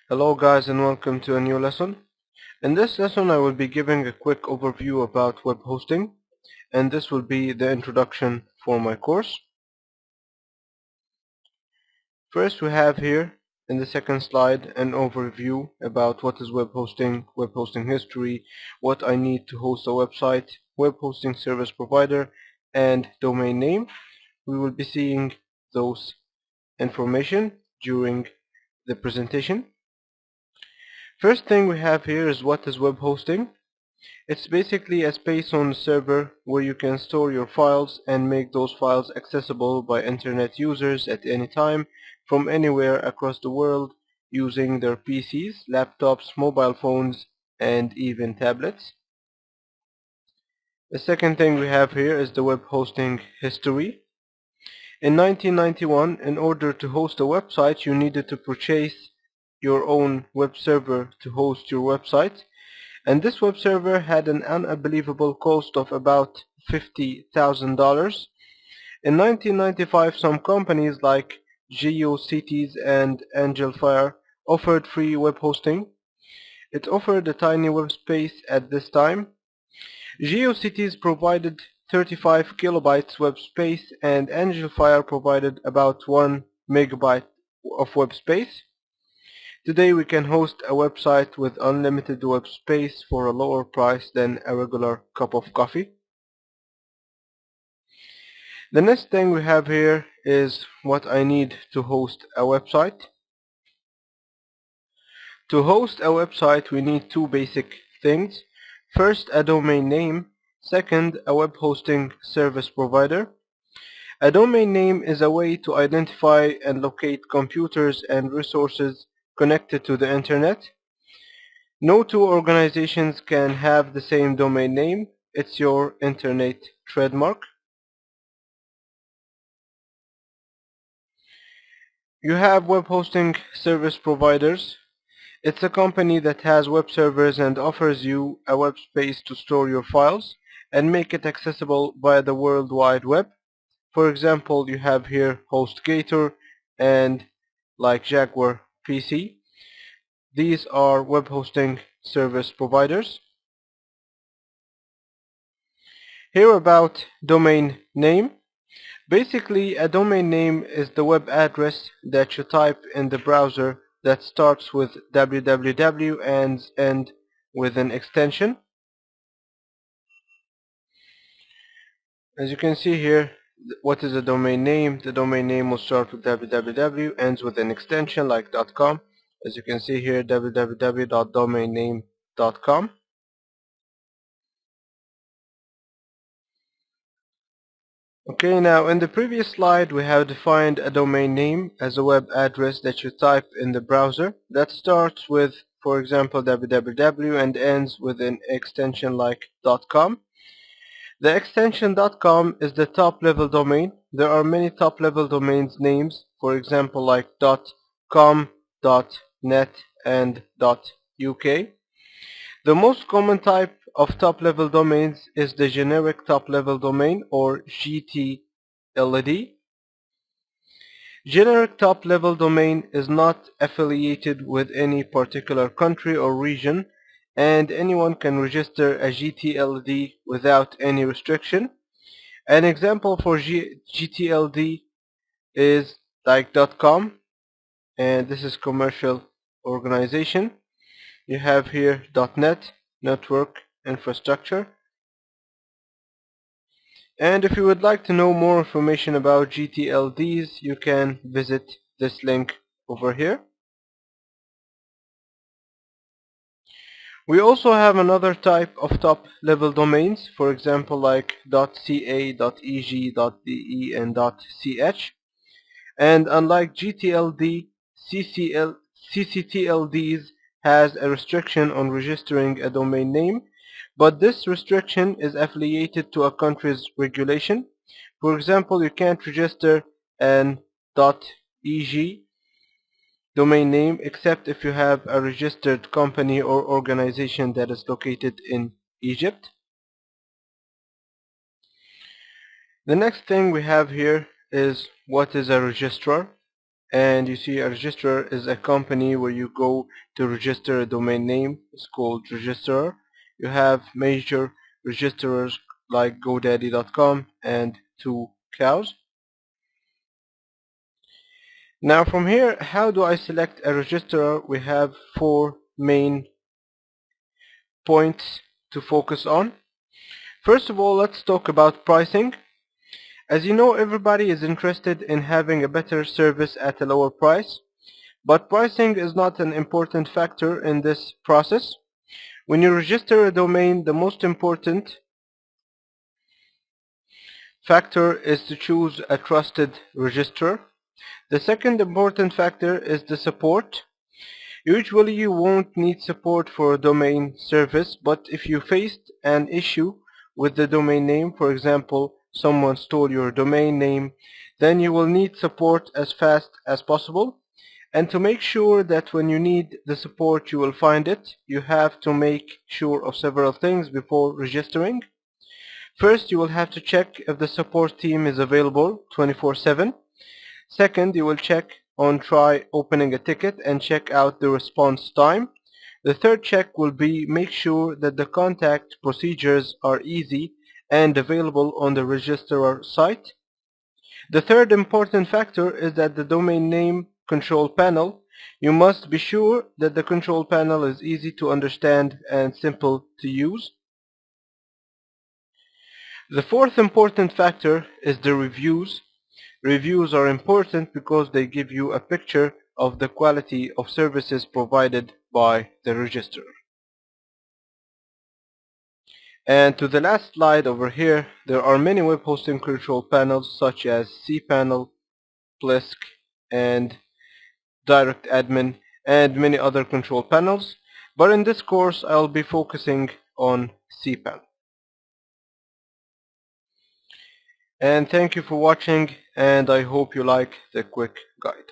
Hello guys and welcome to a new lesson. In this lesson I will be giving a quick overview about web hosting, and this will be the introduction for my course. First we have here in the second slide an overview about what is web hosting history, what I need to host a website, web hosting service provider, and domain name. We will be seeing those information during the presentation. First thing we have here is what is web hosting. It's basically a space on the server where you can store your files and make those files accessible by internet users at any time from anywhere across the world using their PCs, laptops, mobile phones, and even tablets. The second thing we have here is the web hosting history. In 1991, in order to host a website, you needed to purchase your own web server to host your website. And this web server had an unbelievable cost of about $50,000. In 1995, some companies like GeoCities and AngelFire offered free web hosting. It offered a tiny web space at this time. GeoCities provided 35 kilobytes web space and AngelFire provided about 1 megabyte of web space. Today we can host a website with unlimited web space for a lower price than a regular cup of coffee. The next thing we have here is what I need to host a website. To host a website we need two basic things. First, a domain name. Second, a web hosting service provider. A domain name is a way to identify and locate computers and resources connected to the internet. No two organizations can have the same domain name. It's your internet trademark. You have web hosting service providers. It's a company that has web servers and offers you a web space to store your files and make it accessible via the World Wide Web. For example, you have here HostGator and like Jaguar PC. These are web hosting service providers. Here about domain name. Basically, a domain name is the web address that you type in the browser that starts with www and ends with an extension. As you can see here, what is a domain name? The domain name will start with www, ends with an extension like .com. As you can see here, www.domainname.com. Okay, now in the previous slide we have defined a domain name as a web address that you type in the browser that starts with, for example, www and ends with an extension like .com. The extension .com is the top level domain. There are many top level domains names, for example like .com, .net and .uk. The most common type of top-level domains is the generic top-level domain or GTLD. Generic top-level domain is not affiliated with any particular country or region, and anyone can register a GTLD without any restriction. An example for GTLD is like .com, and this is commercial organization. You have here .net, network infrastructure. And if you would like to know more information about GTLDs, you can visit this link over here. We also have another type of top level domains, for example like .ca, .eg, .de and .ch. And unlike GTLD, CCTLDs has a restriction on registering a domain name, but this restriction is affiliated to a country's regulation. For example, you can't register an .eg domain name except if you have a registered company or organization that is located in Egypt. The next thing we have here is what is a registrar. and you see a registrar is a company where you go to register a domain name. It's called registrar. You have major registrars like GoDaddy.com and 2Cows. Now from here, how do I select a registrar? We have 4 main points to focus on. First of all, let's talk about pricing. As you know, everybody is interested in having a better service at a lower price, but pricing is not an important factor in this process. When you register a domain, the most important factor is to choose a trusted registrar. The second important factor is the support. Usually you won't need support for a domain service, but if you faced an issue with the domain name, for example, someone stole your domain name, then you will need support as fast as possible. And to make sure that when you need the support you will find it, you have to make sure of several things before registering. First, you will have to check if the support team is available 24/7. Second, you will check on try opening a ticket and check out the response time. The third check will be make sure that the contact procedures are easy and available on the registrar site. The third important factor is that the domain name control panel. You must be sure that the control panel is easy to understand and simple to use. The fourth important factor is the reviews. Reviews are important because they give you a picture of the quality of services provided by the registrar. And to the last slide over here, there are many web hosting control panels such as cPanel, Plisk, and Direct Admin, and many other control panels. But in this course, I'll be focusing on cPanel. And thank you for watching, and I hope you like the quick guide.